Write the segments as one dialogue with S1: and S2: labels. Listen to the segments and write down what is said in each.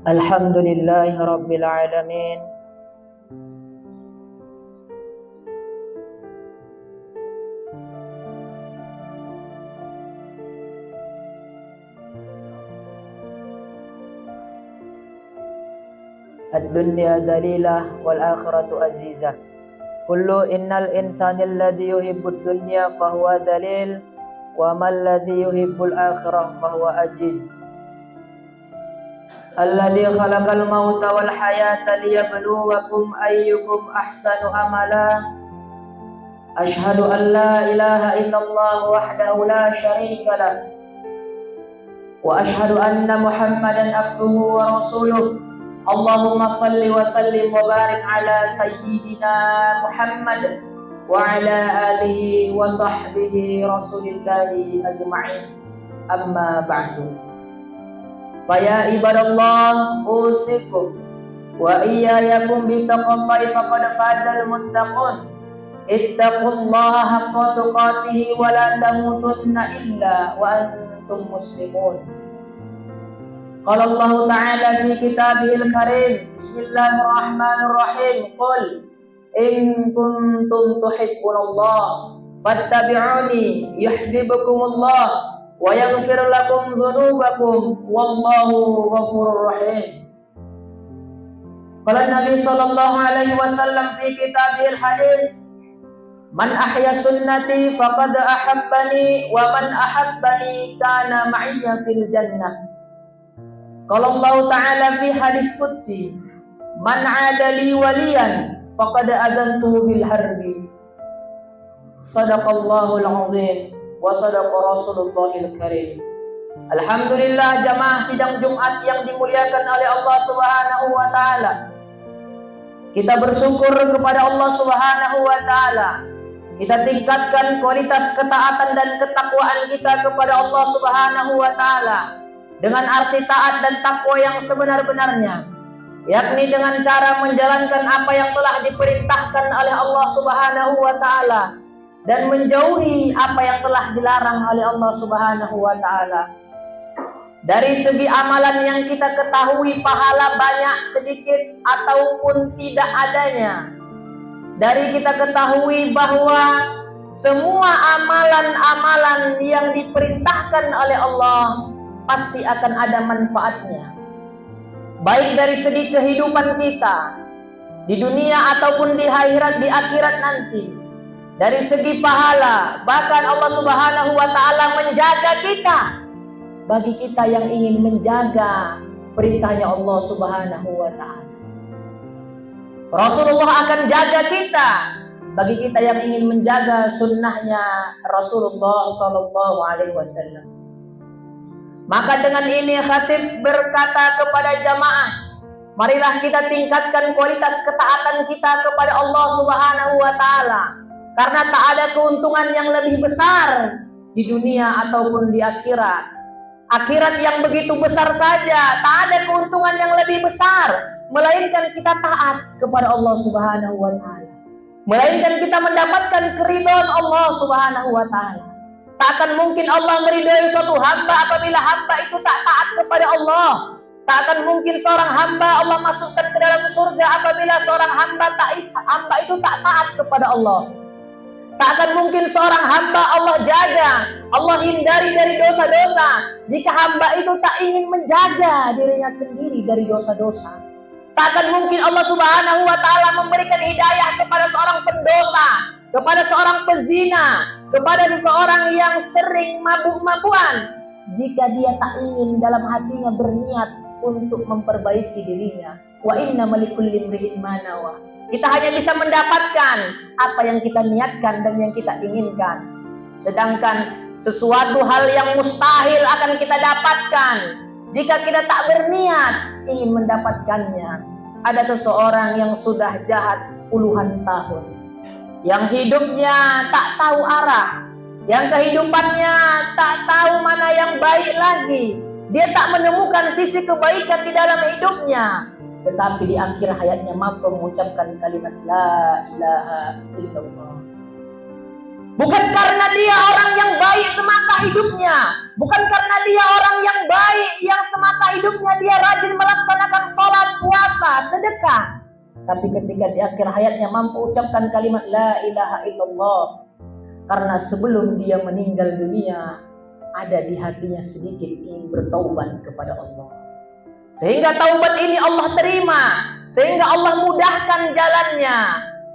S1: Alhamdulillahi Rabbil Alamin. Ad-dunya dalilah wal akhiratu azizah. Kullu innal insana alladhi yuhibbud dunya fahuwa dalil wa man alladhi yuhibbul akhirah fahuwa ajiz. Alladhi khalaqal mauta wal hayata liyabluwakum ayyukum ahsanu amala. Ashhadu an la ilaha illallah wahdahu la syarika lah wa ashhadu anna Muhammadan abduhu wa rasuluh. Allahumma salli wa sallim wa barik ala sayyidina Muhammad wa ala alihi wa sahbihi rasulillahi ajma'in. Amma ba'du. Faya ibadallah usikum wa iyyakum bittaqwallahi faqad fazal muttaqun. Ittaqullaha haqqa tuqatih wa la tamutunna illa wa antum muslimun. Qala Allah Ta'ala fi kitabihil karim, bismillahirrahmanirrahim, qul in kuntum tuhibbunallah fattabi'uni yuhibbukumullah wa yaghfir lakum dhunubakum wallahu ghafurur rahim. Qala Nabi sallallahu alaihi wasallam fi kitabihil hadits, man ahya sunnati faqad ahabbani wa man ahabbani kana ma'iyya fil jannah. Qala Allah Ta'ala fi hadis qudsi, man 'adali waliyan faqad adantuhu bil harbi. Shadaqallahul 'azim wa sadaqa Rasulullahil karim. Alhamdulillah, jamaah sidang Jumat yang dimuliakan oleh Allah Subhanahu wa taala. Kita bersyukur kepada Allah Subhanahu wa taala. Kita tingkatkan kualitas ketaatan dan ketakwaan kita kepada Allah Subhanahu wa taala dengan arti taat dan takwa yang sebenar-benarnya, yakni dengan cara menjalankan apa yang telah diperintahkan oleh Allah Subhanahu wa taala dan menjauhi apa yang telah dilarang oleh Allah Subhanahu wa taala. Dari segi amalan yang kita ketahui pahala banyak, sedikit ataupun tidak adanya, dari kita ketahui bahwa semua amalan-amalan yang diperintahkan oleh Allah pasti akan ada manfaatnya, baik dari segi kehidupan kita di dunia ataupun di akhirat nanti. Dari segi pahala, bahkan Allah Subhanahu wa taala menjaga kita bagi kita yang ingin menjaga perintahnya Allah Subhanahu wa taala. Rasulullah akan jaga kita bagi kita yang ingin menjaga sunnahnya Rasulullah sallallahu alaihi wasallam. Maka dengan ini khatib berkata kepada jamaah, marilah kita tingkatkan kualitas ketaatan kita kepada Allah Subhanahu wa taala, karena tak ada keuntungan yang lebih besar di dunia ataupun di akhirat. Akhirat yang begitu besar saja tak ada keuntungan yang lebih besar melainkan kita taat kepada Allah Subhanahu wa taala, melainkan kita mendapatkan keridhaan Allah Subhanahu wa taala. Tak akan mungkin Allah meridai suatu hamba apabila hamba itu tak taat kepada Allah. Tak akan mungkin seorang hamba Allah masukkan ke dalam surga apabila seorang hamba itu tak taat kepada Allah. Tak akan mungkin seorang hamba Allah jaga, Allah hindari dari dosa-dosa jika hamba itu tak ingin menjaga dirinya sendiri dari dosa-dosa. Tak akan mungkin Allah Subhanahu wa taala memberikan hidayah kepada seorang pendosa, kepada seorang pezina, kepada seseorang yang sering mabuk-mabukan jika dia tak ingin dalam hatinya berniat untuk memperbaiki dirinya. Wa innamal likulli imri'in ma nawa. Kita hanya bisa mendapatkan apa yang kita niatkan dan yang kita inginkan. Sedangkan sesuatu hal yang mustahil akan kita dapatkan jika kita tak berniat ingin mendapatkannya. ada seseorang yang sudah jahat puluhan tahun, yang hidupnya tak tahu arah, yang kehidupannya tak tahu mana yang baik lagi. Dia tak menemukan sisi kebaikan di dalam hidupnya, tetapi di akhir hayatnya mampu mengucapkan kalimat la ilaha illallah. Bukan karena dia orang yang baik semasa hidupnya, bukan karena dia orang yang baik yang semasa hidupnya dia rajin melaksanakan sholat, puasa, sedekah, tapi ketika di akhir hayatnya mampu ucapkan kalimat la ilaha illallah, karena sebelum dia meninggal dunia ada di hatinya sedikit ingin bertaubat kepada Allah, sehingga taubat ini Allah terima, sehingga Allah mudahkan jalannya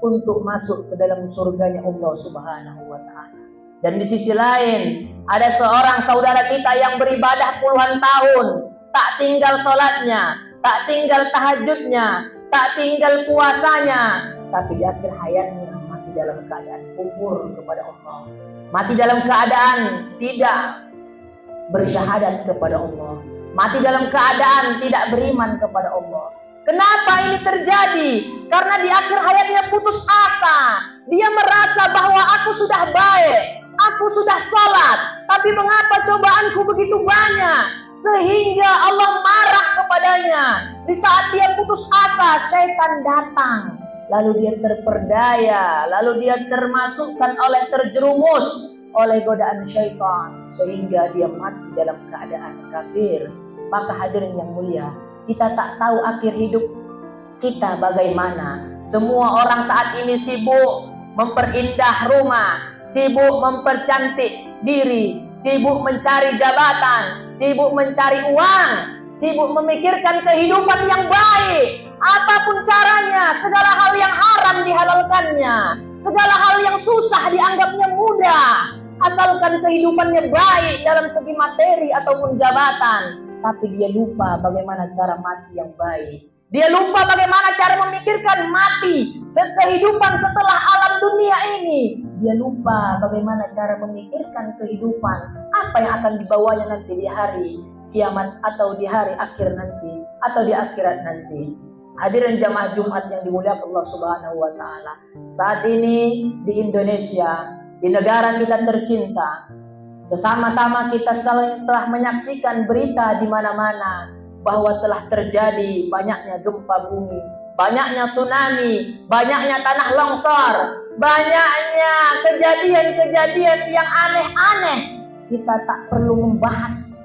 S1: untuk masuk ke dalam surganya Allah Subhanahu wa ta'ala. Dan di sisi lain ada seorang saudara kita yang beribadah puluhan tahun, tak tinggal sholatnya, tak tinggal tahajudnya, tak tinggal puasanya, tapi di akhir hayatnya mati dalam keadaan kufur kepada Allah, mati dalam keadaan tidak bersyahadat kepada Allah, mati dalam keadaan tidak beriman kepada Allah. Kenapa ini terjadi? Karena di akhir hayatnya putus asa. Dia merasa bahwa aku sudah baik, aku sudah sholat, tapi mengapa cobaanku begitu banyak sehingga Allah marah kepadanya. Di saat dia putus asa, syaitan datang, lalu dia terperdaya, lalu dia terjerumus oleh godaan syaitan sehingga dia mati dalam keadaan kafir. Maka hadirin yang mulia, kita tak tahu akhir hidup kita bagaimana. Semua orang saat ini sibuk memperindah rumah, sibuk mempercantik diri, sibuk mencari jabatan, sibuk mencari uang, sibuk memikirkan kehidupan yang baik. Apapun caranya, segala hal yang haram dihalalkannya, segala hal yang susah dianggapnya mudah, asalkan kehidupannya baik dalam segi materi ataupun jabatan. Tapi dia lupa bagaimana cara mati yang baik. Dia lupa bagaimana cara memikirkan mati, kehidupan setelah alam dunia ini. Dia lupa bagaimana cara memikirkan kehidupan, apa yang akan dibawanya nanti di hari kiamat atau di hari akhir nanti, atau di akhirat nanti. Hadirin jamaah Jumat yang dimuliakan Allah Subhanahu wa ta'ala, saat ini di Indonesia, di negara kita tercinta, sesama-sama kita setelah menyaksikan berita di mana-mana bahwa telah terjadi banyaknya gempa bumi, banyaknya tsunami, banyaknya tanah longsor, banyaknya kejadian-kejadian yang aneh-aneh. Kita tak perlu membahas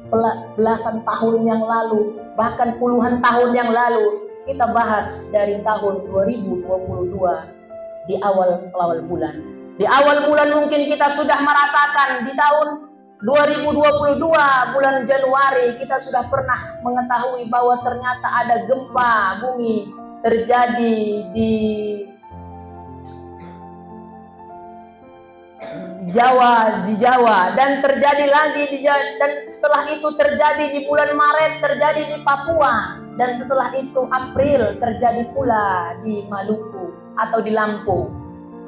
S1: belasan tahun yang lalu, bahkan puluhan tahun yang lalu. Kita bahas dari tahun 2022 di awal bulan. Di awal bulan mungkin kita sudah merasakan, di tahun 2022 bulan Januari kita sudah pernah mengetahui bahwa ternyata ada gempa bumi terjadi di Jawa dan terjadi lagi dan setelah itu terjadi di bulan Maret terjadi di Papua, dan setelah itu April terjadi pula di Maluku atau di Lampung.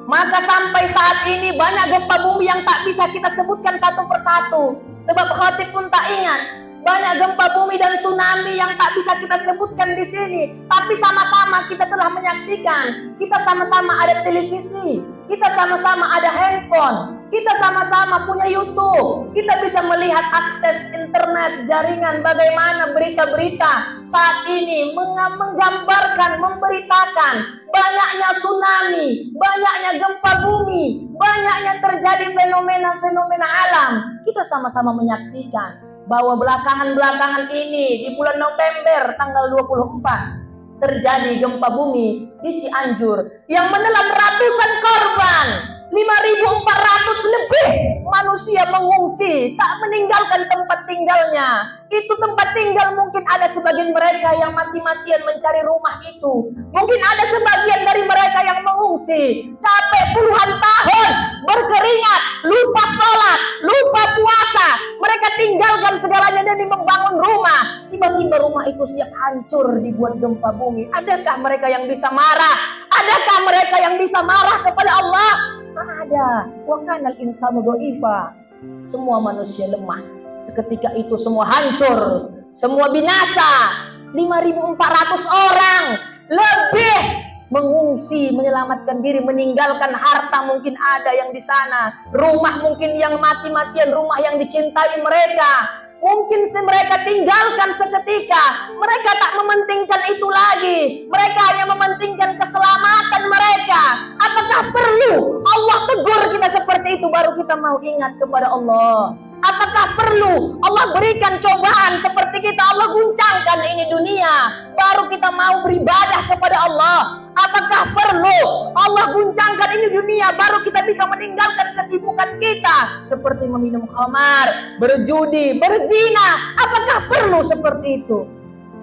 S1: Maka sampai saat ini banyak gempa bumi yang tak bisa kita sebutkan satu persatu, sebab khatib pun tak ingat. Banyak gempa bumi dan tsunami yang tak bisa kita sebutkan di sini, tapi sama-sama kita telah menyaksikan. Kita sama-sama ada televisi, kita sama-sama ada handphone, kita sama-sama punya YouTube. Kita bisa melihat akses internet, jaringan, bagaimana berita-berita saat ini menggambarkan, memberitakan banyaknya tsunami, banyaknya gempa bumi, banyaknya terjadi fenomena-fenomena alam. Kita sama-sama menyaksikan bahwa belakangan ini di bulan November tanggal 24 terjadi gempa bumi di Cianjur yang menelan ratusan korban. 5.400 lebih manusia mengungsi, tak meninggalkan tempat tinggalnya. Itu tempat tinggal mungkin ada sebagian mereka yang mati-matian mencari rumah itu. Mungkin ada sebagian dari mereka yang mengungsi, capek puluhan tahun, berkeringat, lupa sholat, lupa puasa. Mereka tinggalkan segalanya demi membangun rumah. Tiba-tiba rumah itu siap hancur dibuat gempa bumi. Adakah mereka yang bisa marah? Adakah mereka yang bisa marah kepada Allah? Ada. Wa kanal insanu dha'ifa. Semua manusia lemah. Seketika itu semua hancur, semua binasa. 5.400 orang, mengungsi, menyelamatkan diri, meninggalkan harta mungkin ada yang di sana, rumah mungkin yang mati-matian, rumah yang dicintai mereka. Mungkin mereka tinggalkan seketika. Mereka tak mementingkan itu lagi. Mereka hanya mementingkan keselamatan mereka. Apakah perlu Allah tegur kita seperti itu baru kita mau ingat kepada Allah? Apakah perlu Allah berikan cobaan seperti kita, Allah guncangkan ini dunia, baru kita mau beribadah kepada Allah? Apakah perlu Allah guncangkan ini dunia, baru kita bisa meninggalkan kesibukan kita seperti meminum khamar, berjudi, berzina? Apakah perlu seperti itu?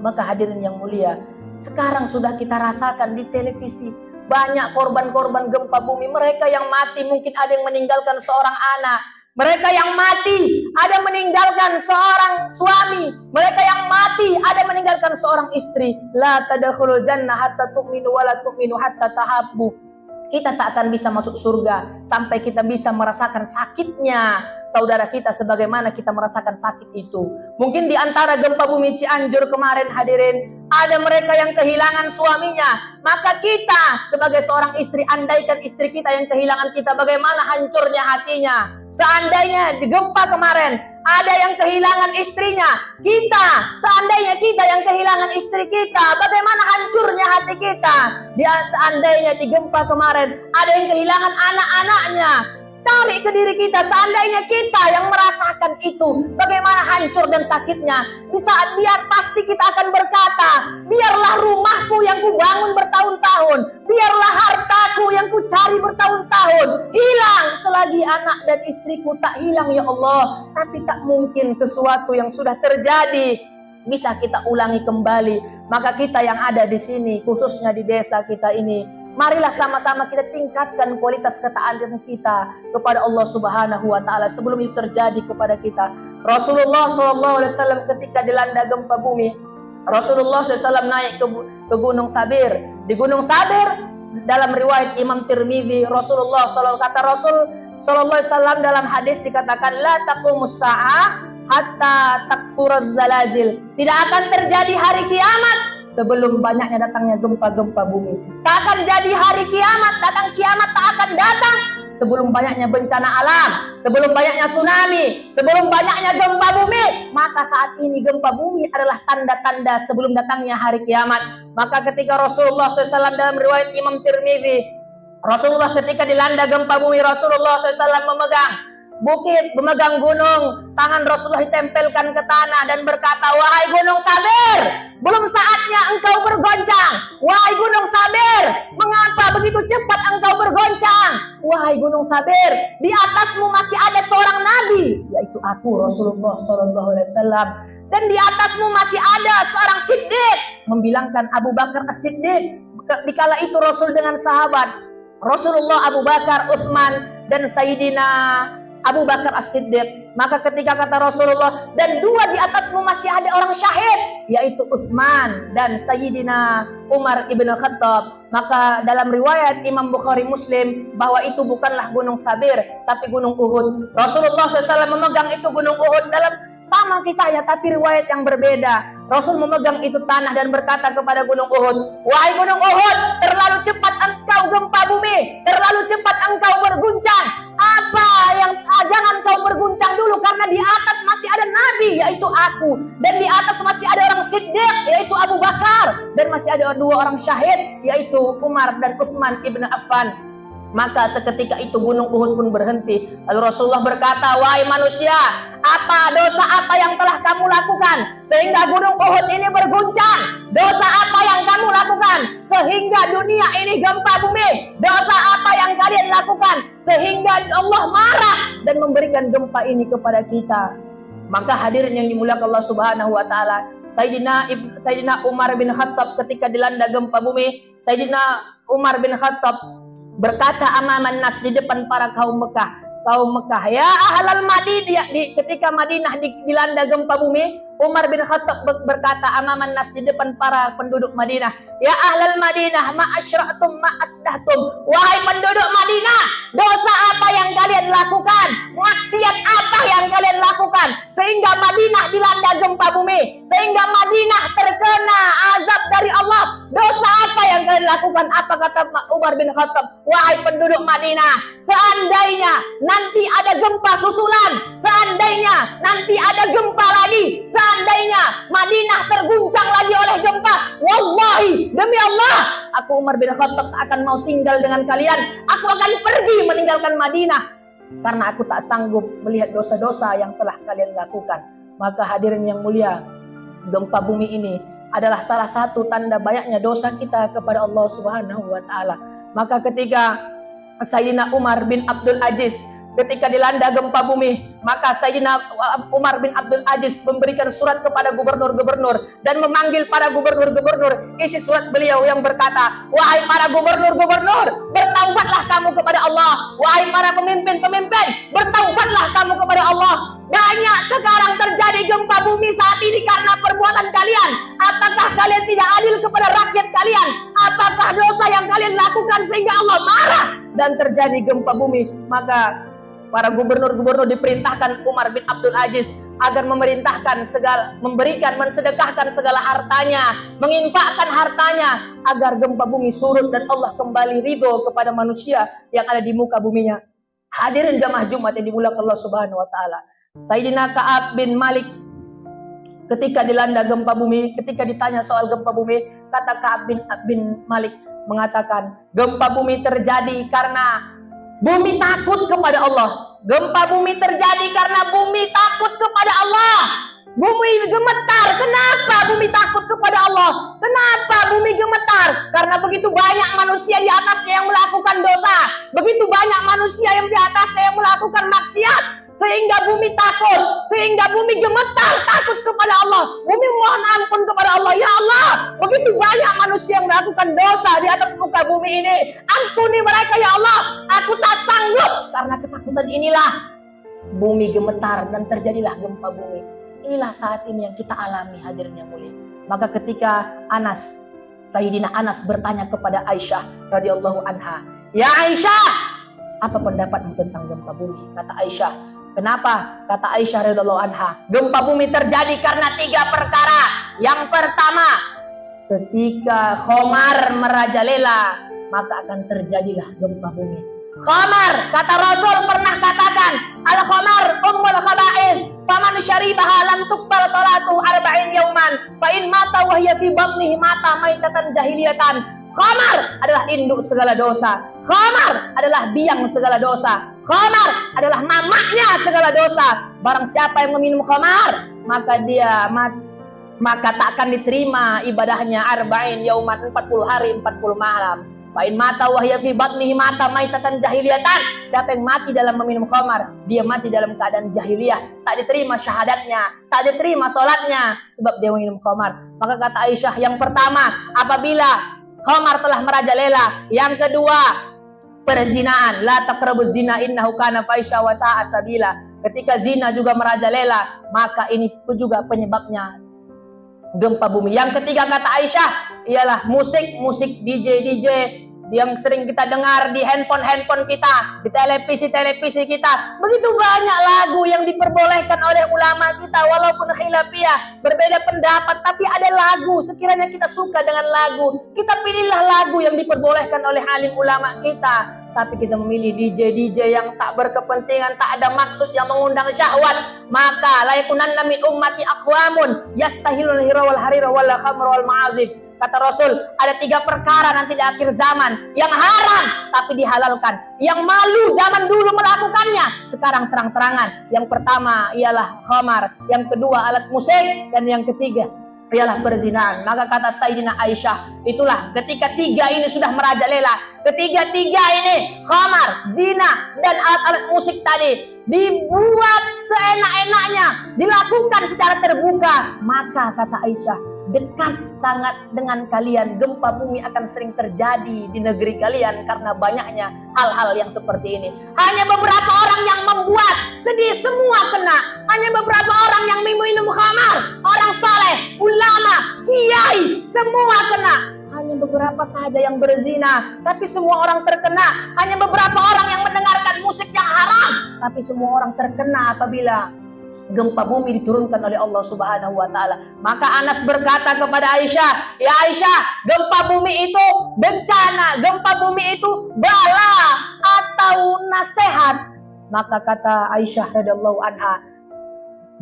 S1: Maka hadirin yang mulia, sekarang sudah kita rasakan di televisi banyak korban-korban gempa bumi. Mereka yang mati mungkin ada yang meninggalkan seorang anak. Mereka yang mati ada meninggalkan seorang suami. Mereka yang mati ada meninggalkan seorang istri. La tadkhulul jannah hatta tu'minu wa la tu'minu hatta tahabbu. Kita tak akan bisa masuk surga sampai kita bisa merasakan sakitnya saudara kita sebagaimana kita merasakan sakit itu. Mungkin di antara gempa bumi Cianjur kemarin hadirin, ada mereka yang kehilangan suaminya. Maka kita sebagai seorang istri, andaikan istri kita yang kehilangan kita, bagaimana hancurnya hatinya. Seandainya di gempa kemarin ada yang kehilangan istrinya, kita, seandainya kita yang kehilangan istri kita, bagaimana hancurnya hati kita. Dia seandainya di gempa kemarin ada yang kehilangan anak-anaknya, tarik ke diri kita, seandainya kita yang merasakan itu, bagaimana hancur dan sakitnya. Di saat biar pasti kita akan berkata, biarlah rumahku yang kubangun bertahun-tahun, biarlah hartaku yang kucari bertahun-tahun hilang, selagi anak dan istriku tak hilang ya Allah. Tapi tak mungkin sesuatu yang sudah terjadi bisa kita ulangi kembali. Maka kita yang ada di sini, khususnya di desa kita ini, marilah sama-sama kita tingkatkan kualitas ketaatan kita kepada Allah Subhanahu wa taala sebelum itu terjadi kepada kita. Rasulullah SAW ketika dilanda gempa bumi, Rasulullah SAW naik ke Gunung Sabir. Di Gunung Sabir dalam riwayat Imam Tirmidzi, Rasulullah SAW kata Rasul sallallahu alaihi wasallam dalam hadis dikatakan la taqumus sa'ah hatta taksuraz zalazil. Tidak akan terjadi hari kiamat sebelum banyaknya datangnya gempa-gempa bumi. Tak akan jadi hari kiamat, kiamat tak akan datang sebelum banyaknya bencana alam, sebelum banyaknya tsunami, sebelum banyaknya gempa bumi. Maka saat ini gempa bumi adalah tanda-tanda sebelum datangnya hari kiamat. Maka ketika Rasulullah SAW dalam riwayat Imam Tirmidzi, Rasulullah ketika dilanda gempa bumi, Rasulullah SAW memegang bukit, memegang gunung, tangan Rasulullah ditempelkan ke tanah dan berkata, wahai gunung Sabir, belum saatnya engkau bergoncang. Wahai gunung Sabir, mengapa begitu cepat engkau bergoncang? Wahai gunung Sabir, di atasmu masih ada seorang nabi, yaitu aku Rasulullah SAW. Dan di atasmu masih ada seorang siddiq, membilangkan Abu Bakar as-Siddiq. Dikala itu Rasul dengan sahabat, Rasulullah, Abu Bakar, Utsman, dan Sayyidina Abu Bakar as-Siddiq. Maka ketika kata Rasulullah, dan dua di atasmu masih ada orang syahid, yaitu Utsman dan Sayyidina Umar ibn Khattab. Maka dalam riwayat Imam Bukhari Muslim bahwa itu bukanlah gunung Sabir tapi gunung Uhud. Rasulullah SAW memegang itu gunung Uhud dalam sama kisahnya tapi riwayat yang berbeda. Rasul memegang itu tanah dan berkata kepada gunung Uhud, wahai gunung Uhud, terlalu cepat engkau gempa bumi, terlalu cepat engkau berguncang. Jangan kau berguncang dulu, karena di atas masih ada nabi, yaitu aku, dan di atas masih ada orang siddiq, yaitu Abu Bakar, dan masih ada dua orang syahid, yaitu Umar dan Utsman ibn Affan. Maka seketika itu gunung Uhud pun berhenti. Lalu Rasulullah berkata, wahai manusia, dosa apa yang telah kamu lakukan sehingga gunung Uhud ini berguncang? Dosa apa yang kamu lakukan sehingga dunia ini gempa bumi? Dosa apa yang kalian lakukan sehingga Allah marah dan memberikan gempa ini kepada kita? Maka hadirin yang dimuliakan Allah Subhanahu wa taala, Sayyidina Umar bin Khattab ketika dilanda gempa bumi, Sayyidina Umar bin Khattab berkata amaman nas, di depan para kaum Mekah, ya ahlal Madinah, ketika Madinah dilanda gempa bumi, Umar bin Khattab berkata amaman nas, di depan para penduduk Madinah, ya ahlal Madinah ma asyratum ma asdahtum, wahai penduduk Madinah, dosa apa yang kalian lakukan, maksiat apa yang kalian lakukan sehingga Madinah dilanda gempa bumi, sehingga Madinah terkena azab dari Allah? Dosa apa yang kalian kalian lakukan. Apa kata Umar bin Khattab? Wahai penduduk Madinah, seandainya nanti ada gempa susulan, seandainya nanti ada gempa lagi, seandainya Madinah terguncang lagi oleh gempa, wallahi, demi Allah, aku Umar bin Khattab akan mau tinggal dengan kalian. Aku akan pergi meninggalkan Madinah karena aku tak sanggup melihat dosa-dosa yang telah kalian lakukan. Maka hadirin yang mulia, gempa bumi ini adalah salah satu tanda banyaknya dosa kita kepada Allah Subhanahu wa taala. Maka ketika Sayyidina Umar bin Abdul Aziz ketika dilanda gempa bumi, maka Sayyidina Umar bin Abdul Aziz memberikan surat kepada gubernur-gubernur dan memanggil para gubernur-gubernur. Isi surat beliau yang berkata, wahai para gubernur-gubernur, bertaubatlah kamu kepada Allah. Wahai para pemimpin-pemimpin, bertaubatlah kamu kepada Allah. Banyak sekarang terjadi gempa bumi saat ini karena perbuatan kalian. Apakah kalian tidak adil kepada rakyat kalian? Apakah dosa yang kalian lakukan sehingga Allah marah dan terjadi gempa bumi? Maka para gubernur-gubernur diperintahkan Umar bin Abdul Aziz agar memberikan, mensedekahkan segala hartanya, menginfakkan hartanya agar gempa bumi surut dan Allah kembali ridho kepada manusia yang ada di muka buminya. Hadirin jamaah Jumat yang dimuliakan Allah Subhanahu wa taala. Sayyidina Ka'ab bin Malik ketika dilanda gempa bumi, ketika ditanya soal gempa bumi, kata Ka'ab bin Malik mengatakan, gempa bumi terjadi karena bumi takut kepada Allah. Gempa bumi terjadi karena bumi takut kepada Allah. Bumi gemetar. Kenapa bumi takut kepada Allah? Kenapa bumi gemetar? Karena begitu banyak manusia di atasnya yang melakukan dosa. Begitu banyak manusia yang di atasnya yang melakukan maksiat. Sehingga bumi takut. Sehingga bumi gemetar takut kepada Allah. Bumi mohon ampun kepada Allah. Ya Allah, begitu banyak manusia yang melakukan dosa di atas muka bumi ini. Ampuni mereka ya Allah. Aku tak sanggup. Karena ketakutan inilah bumi gemetar dan terjadilah gempa bumi. Inilah saat ini yang kita alami, hadirin yang mulia. Maka ketika Sayyidina Anas bertanya kepada Aisyah radhiyallahu anha, "Ya Aisyah, apa pendapatmu tentang gempa bumi?" Kata Aisyah, "Kenapa?" Kata Aisyah radhiyallahu anha, "Gempa bumi terjadi karena 3 perkara. Yang pertama, ketika khamar merajalela, maka akan terjadilah gempa bumi." Khamar, kata Rasul pernah katakan, al-khamar ummul khaba'ith, faman syaribaha lam tuqbal salatu 40 yauman, fa in mata wa hiya fi batnihi mata maitatan jahiliyatan. Khamar adalah induk segala dosa. Khamar adalah biang segala dosa. Khamar adalah mamaknya segala dosa. Barang siapa yang meminum khamar, maka tak akan diterima ibadahnya 40 yauman, 40 hari 40 malam. Fa'in mata wahya fi batnihi mata maitatan jahiliyatan. Siapa yang mati dalam meminum khamar, dia mati dalam keadaan jahiliyah. Tak diterima syahadatnya, tak diterima sholatnya, sebab dia minum khamar. Maka kata Aisyah, yang pertama, apabila khamar telah merajalela. Yang kedua, perzinaan. La taqrabuz zina innahu kana fahisha wa sa'a sabila. Ketika zina juga merajalela, maka ini juga penyebabnya gempa bumi. Yang ketiga kata Aisyah ialah musik DJ yang sering kita dengar di handphone kita, di televisi kita. Begitu banyak lagu yang diperbolehkan oleh ulama kita, walaupun khilafiyah, berbeda pendapat, tapi ada lagu. Sekiranya kita suka dengan lagu, kita pilihlah lagu yang diperbolehkan oleh alim ulama kita. Tapi kita memilih DJ yang tak berkepentingan, tak ada maksud, yang mengundang syahwat. Maka la yakunanna min ummati aqwamun yastahilul hira wal harira wal khamr wal ma'azif. Kata Rasul, ada 3 perkara nanti di akhir zaman yang haram tapi dihalalkan. Yang malu zaman dulu melakukannya, sekarang terang-terangan. Yang pertama ialah khamar, yang kedua alat musik, dan yang ketiga ialah perzinaan. Maka kata Sayyidina Aisyah, itulah ketika 3 ini sudah merajalela, ketiga-tiga ini, khamar, zina, dan alat-alat musik tadi, dibuat seenak-enaknya, dilakukan secara terbuka, maka kata Aisyah, dekat sangat dengan kalian, gempa bumi akan sering terjadi di negeri kalian karena banyaknya hal-hal yang seperti ini. Hanya beberapa orang yang membuat, sedih semua kena. Hanya beberapa orang yang minum khamar, orang saleh, ulama, kiai, semua kena. Hanya beberapa saja yang berzina, tapi semua orang terkena. Hanya beberapa orang yang mendengarkan musik yang haram, tapi semua orang terkena apabila gempa bumi diturunkan oleh Allah Subhanahu wa taala. Maka Anas berkata kepada Aisyah, "Ya Aisyah, gempa bumi itu bencana, gempa bumi itu bala atau nasihat?" Maka kata Aisyah radhiyallahu anha,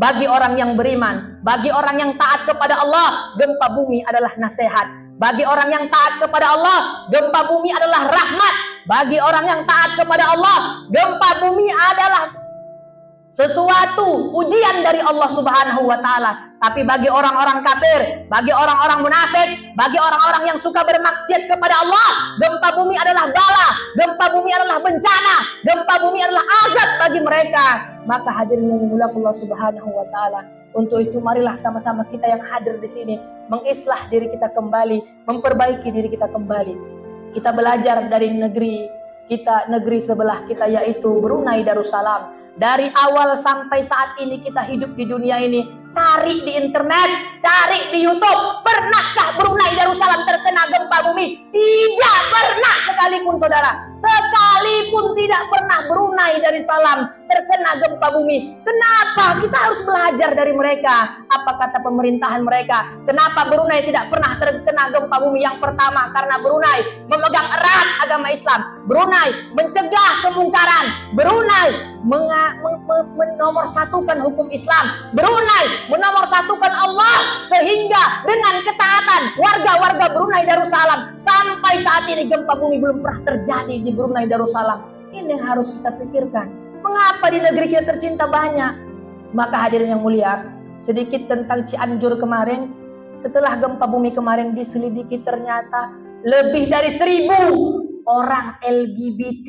S1: bagi orang yang beriman, bagi orang yang taat kepada Allah, gempa bumi adalah nasihat. Bagi orang yang taat kepada Allah, gempa bumi adalah rahmat. Bagi orang yang taat kepada Allah, gempa bumi adalah sesuatu ujian dari Allah Subhanahu wa taala. Tapi bagi orang-orang kafir, bagi orang-orang munafik, bagi orang-orang yang suka bermaksiat kepada Allah, gempa bumi adalah bala, gempa bumi adalah bencana, gempa bumi adalah azab bagi mereka. Maka hadirin yang dimuliakan Allah Subhanahu wa taala, untuk itu marilah sama-sama kita yang hadir di sini mengislah diri kita kembali, memperbaiki diri kita kembali. Kita belajar dari negeri kita, negeri sebelah kita, yaitu Brunei Darussalam. Dari awal sampai saat ini kita hidup di dunia ini, cari di internet, cari di YouTube, pernahkah Brunei Darussalam terkena gempa bumi? Tidak pernah sekalipun, saudara. Sekalipun tidak pernah Brunei Darussalam terkena gempa bumi. Kenapa? Kita harus belajar dari mereka. Apa kata pemerintahan mereka? Kenapa Brunei tidak pernah terkena gempa bumi? Yang pertama, karena Brunei memegang erat agama Islam. Brunei mencegah kemungkaran. Brunei menomorsatukan hukum Islam. Brunei menomorsatukan Allah, sehingga dengan ketaatan warga-warga Brunei Darussalam sampai saat ini gempa bumi belum pernah terjadi di Brunei Darussalam. Ini yang harus kita pikirkan. Mengapa di negeri kita tercinta banyak? Maka hadirin yang mulia, sedikit tentang Cianjur kemarin. Setelah gempa bumi kemarin diselidiki, ternyata lebih dari 1.000 orang LGBT,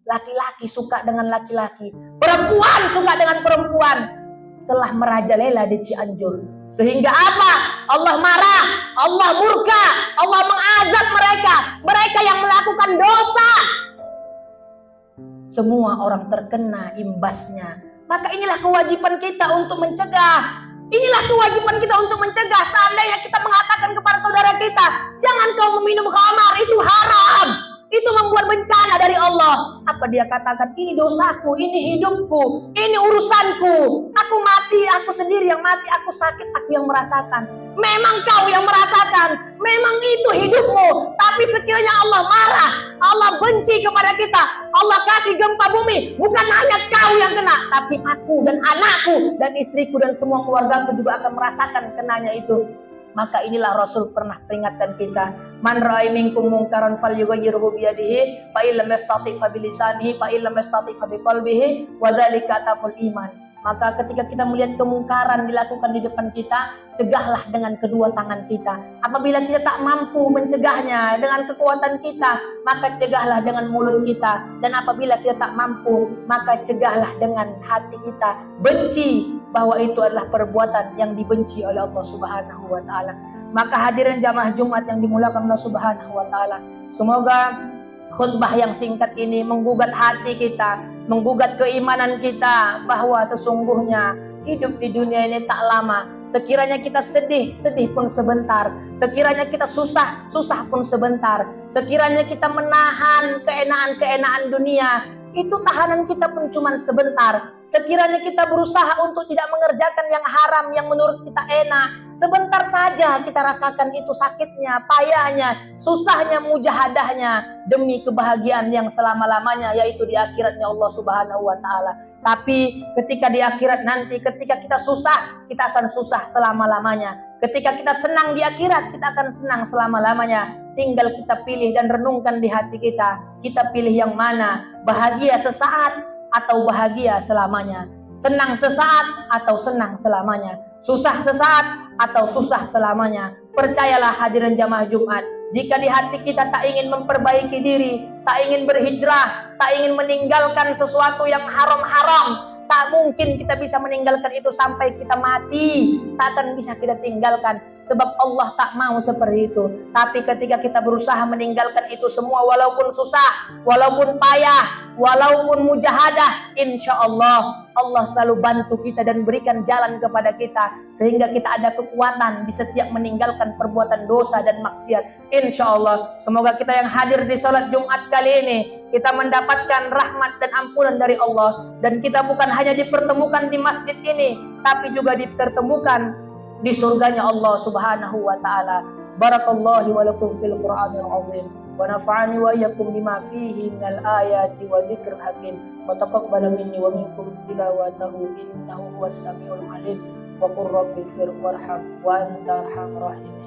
S1: laki-laki suka dengan laki-laki, perempuan suka dengan perempuan, telah merajalela di Cianjur. Sehingga apa? Allah marah, Allah murka, Allah mengazab mereka, mereka yang melakukan dosa. Semua orang terkena imbasnya. Maka inilah kewajiban kita untuk mencegah. Inilah kewajiban kita untuk mencegah. Seandainya kita mengatakan kepada saudara kita, jangan kau meminum khamar, itu haram, itu membuat bencana dari Allah. Apa dia katakan? Ini dosaku, ini hidupku, ini urusanku. Aku mati, aku sendiri yang mati, aku sakit, aku yang merasakan. Memang kau yang merasakan, memang itu hidupmu. Tapi sekiranya Allah marah, Allah benci kepada kita, Allah kasih gempa bumi, bukan hanya kau yang kena, tapi aku dan anakku dan istriku dan semua keluargaku juga akan merasakan kenanya itu. Maka inilah Rasul pernah peringatkan kita, man ra'a minkum munkaran falyughayyirhu biyadihi fa illam yastati' fa bilisanihi fa illam yastati' fa biqalbihi wa dzalika ataful iman. Maka ketika kita melihat kemungkaran dilakukan di depan kita, cegahlah dengan kedua tangan kita. Apabila kita tak mampu mencegahnya dengan kekuatan kita, maka cegahlah dengan mulut kita. Dan apabila kita tak mampu, maka cegahlah dengan hati kita. Benci bahwa itu adalah perbuatan yang dibenci oleh Allah Subhanahu wa taala. Maka hadirin jamaah Jumat yang dimuliakan Allah Subhanahu wa taala, semoga khutbah yang singkat ini menggugat hati kita, menggugat keimanan kita bahwa sesungguhnya hidup di dunia ini tak lama. Sekiranya kita sedih, sedih pun sebentar. Sekiranya kita susah, susah pun sebentar. Sekiranya kita menahan keenaan-keenaan dunia, itu tahanan kita pun cuma sebentar. Sekiranya kita berusaha untuk tidak mengerjakan yang haram, yang menurut kita enak, sebentar saja kita rasakan itu sakitnya, payahnya, susahnya, mujahadahnya, demi kebahagiaan yang selama-lamanya, yaitu di akhiratnya Allah Subhanahu wa taala. Tapi ketika di akhirat nanti, ketika kita susah, kita akan susah selama-lamanya. Ketika kita senang di akhirat, kita akan senang selama-lamanya. Tinggal kita pilih dan renungkan di hati kita. Kita pilih yang mana? Bahagia sesaat atau bahagia selamanya? Senang sesaat atau senang selamanya? Susah sesaat atau susah selamanya? Percayalah hadirin jamaah Jumat, jika di hati kita tak ingin memperbaiki diri, tak ingin berhijrah, tak ingin meninggalkan sesuatu yang haram-haram, tak mungkin kita bisa meninggalkan itu sampai kita mati. Tak akan bisa kita tinggalkan, sebab Allah tak mau seperti itu. Tapi ketika kita berusaha meninggalkan itu semua, walaupun susah, walaupun payah, walaupun mujahadah, insya Allah Allah selalu bantu kita dan berikan jalan kepada kita, sehingga kita ada kekuatan di setiap meninggalkan perbuatan dosa dan maksiat. Insya Allah, semoga kita yang hadir di sholat Jumat kali ini, kita mendapatkan rahmat dan ampunan dari Allah. Dan kita bukan hanya dipertemukan di masjid ini, tapi juga dipertemukan di surganya Allah Subhanahu wa taala. Barakallahu wa lakum fil Qur'anil azim wa nafa'ani wa iyyakum bima fihi minal ayati wa dzikril hakim wa taqabbal minni wa minkum tilawatahu innahu huwas samiul alim wa qur rabbighfir warham wa anta arhamur rahimin.